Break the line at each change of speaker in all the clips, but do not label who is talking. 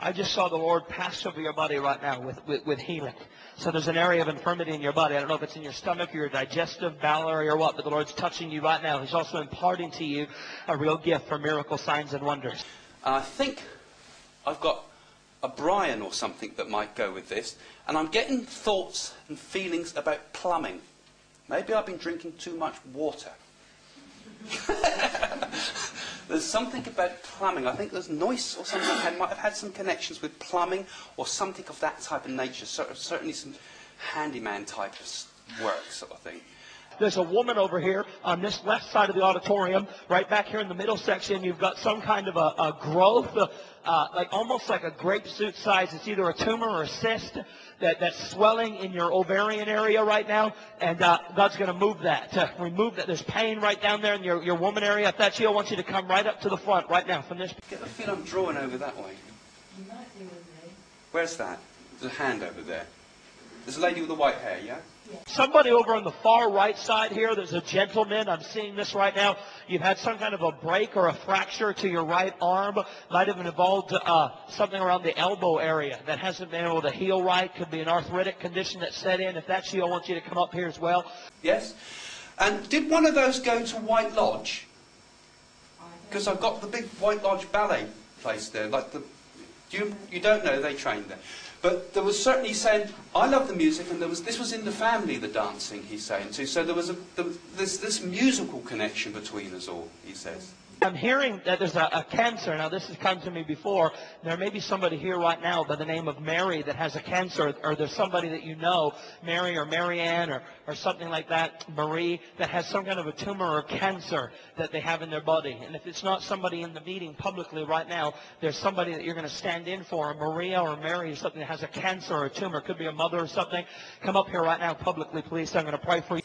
I just saw the Lord pass over your body right now with healing. So there's an area of infirmity in your body. I don't know if it's in your stomach or your digestive, bowel area or what, but the Lord's touching you right now. He's also imparting to you a real gift for miracle signs and wonders.
I think I've got a Brian or something that might go with this, and I'm getting thoughts and feelings about plumbing. Maybe I've been drinking too much water. There's something about plumbing. I think there's Noyce or something that might have had some connections with plumbing or something of that type of nature. Certainly some handyman type of work sort of thing.
There's a woman over here on this left side of the auditorium. Right back here in the middle section, you've got some kind of a growth, like almost like a grapefruit size. It's either a tumor or a cyst that's swelling in your ovarian area right now. And God's going to move that, to remove that. There's pain right down there in your woman area. If that's you, I want you to come right up to the front right now from this.
I get the feel I'm drawing over that way. Where's that? There's a hand over there. There's a lady with the white hair, yeah?
Somebody over on the far right side here, there's a gentleman. I'm seeing this right now. You've had some kind of a break or a fracture to your right arm. Might have involved something around the elbow area that hasn't been able to heal right. Could be an arthritic condition that set in. If that's you, I want you to come up here as well.
Yes. And did one of those go to White Lodge? Because I've got the big White Lodge ballet place there. Like you don't know they trained there. But there was certainly saying, I love the music, and this was in the family, the dancing, he's saying too. So there was this musical connection between us all, he says.
I'm hearing that there's a cancer. Now, this has come to me before. There may be somebody here right now by the name of Mary that has a cancer, or there's somebody that you know, Mary or Marianne or something like that, Marie, that has some kind of a tumor or cancer that they have in their body. And if it's not somebody in the meeting publicly right now, there's somebody that you're going to stand in for, a Maria or Mary or something that has a cancer or a tumor. Could be a mother or something. Come up here right now publicly, please. I'm going to pray for you.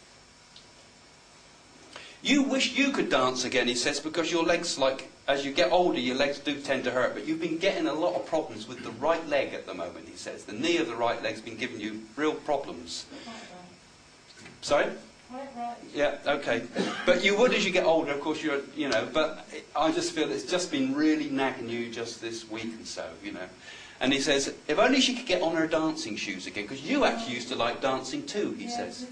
You wish you could dance again, he says, because your legs, like, as you get older, your legs do tend to hurt. But you've been getting a lot of problems with the right leg at the moment, he says. The knee of the right leg's been giving you real problems. Sorry? Yeah, okay. But you would as you get older, of course, but I just feel it's just been really nagging you just this week and so, And he says, if only she could get on her dancing shoes again, because you actually used to like dancing too, he says.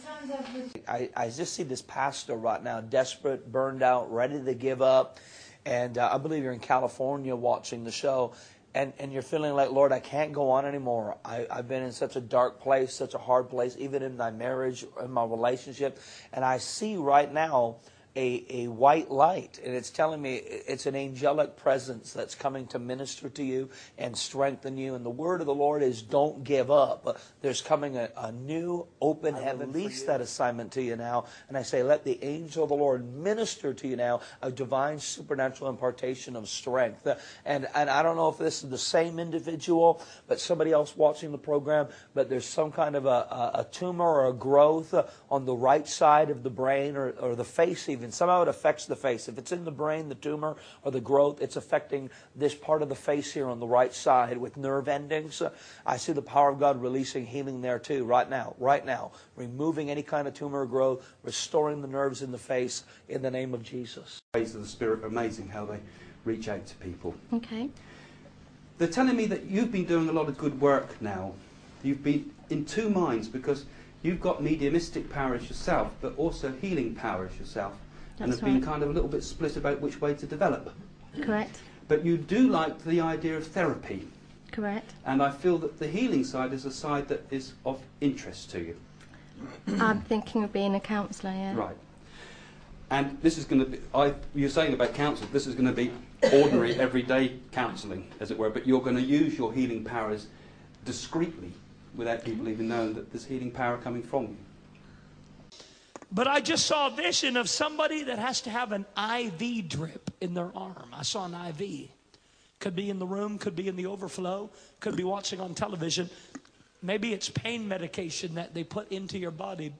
I just see this pastor right now, desperate, burned out, ready to give up. And I believe you're in California watching the show. And you're feeling like, Lord, I can't go on anymore. I've been in such a dark place, such a hard place, even in my marriage, in my relationship. And I see right now a white light, and it's telling me it's an angelic presence that's coming to minister to you and strengthen you. And the word of the Lord is, don't give up. There's coming a new open heaven. I release that assignment to you now, and I say, let the angel of the Lord minister to you now, a divine supernatural impartation of strength. And I don't know if this is the same individual, but somebody else watching the program, but there's some kind of a tumor or a growth on the right side of the brain or the face even. Somehow it affects the face. If it's in the brain, the tumor or the growth, it's affecting this part of the face here on the right side with nerve endings. I see the power of God releasing healing there too, right now, removing any kind of tumor or growth, restoring the nerves in the face in the name of Jesus.
Ways of the Spirit are amazing how they reach out to people.
Okay.
They're telling me that you've been doing a lot of good work now. You've been in two minds because you've got mediumistic powers yourself, but also healing powers yourself. And have been kind of a little bit split about which way to develop.
Correct.
But you do like the idea of therapy.
Correct.
And I feel that the healing side is a side that is of interest to you.
I'm thinking of being a counsellor, yeah.
Right. And this is going to be, you're saying about counsel, this is going to be ordinary, everyday counselling, as it were, but you're going to use your healing powers discreetly without people even knowing that there's healing power coming from you.
But I just saw a vision of somebody that has to have an IV drip in their arm. I saw an IV. Could be in the room, could be in the overflow, could be watching on television. Maybe it's pain medication that they put into your body.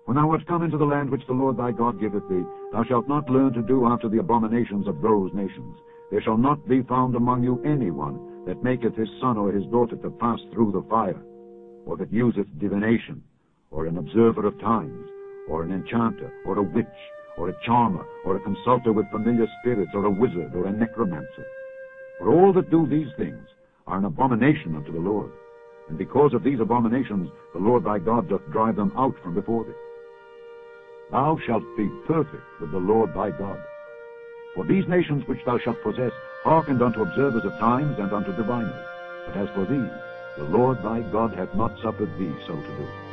When thou art come into the land which the Lord thy God giveth thee, thou shalt not learn to do after the abominations of those nations. There shall not be found among you any one that maketh his son or his daughter to pass through the fire, or that useth divination, or an observer of times, or an enchanter, or a witch, or a charmer, or a consulter with familiar spirits, or a wizard, or a necromancer. For all that do these things are an abomination unto the Lord. And because of these abominations the Lord thy God doth drive them out from before thee. Thou shalt be perfect with the Lord thy God. For these nations which thou shalt possess hearkened unto observers of times and unto diviners. But as for thee, the Lord thy God hath not suffered thee so to do.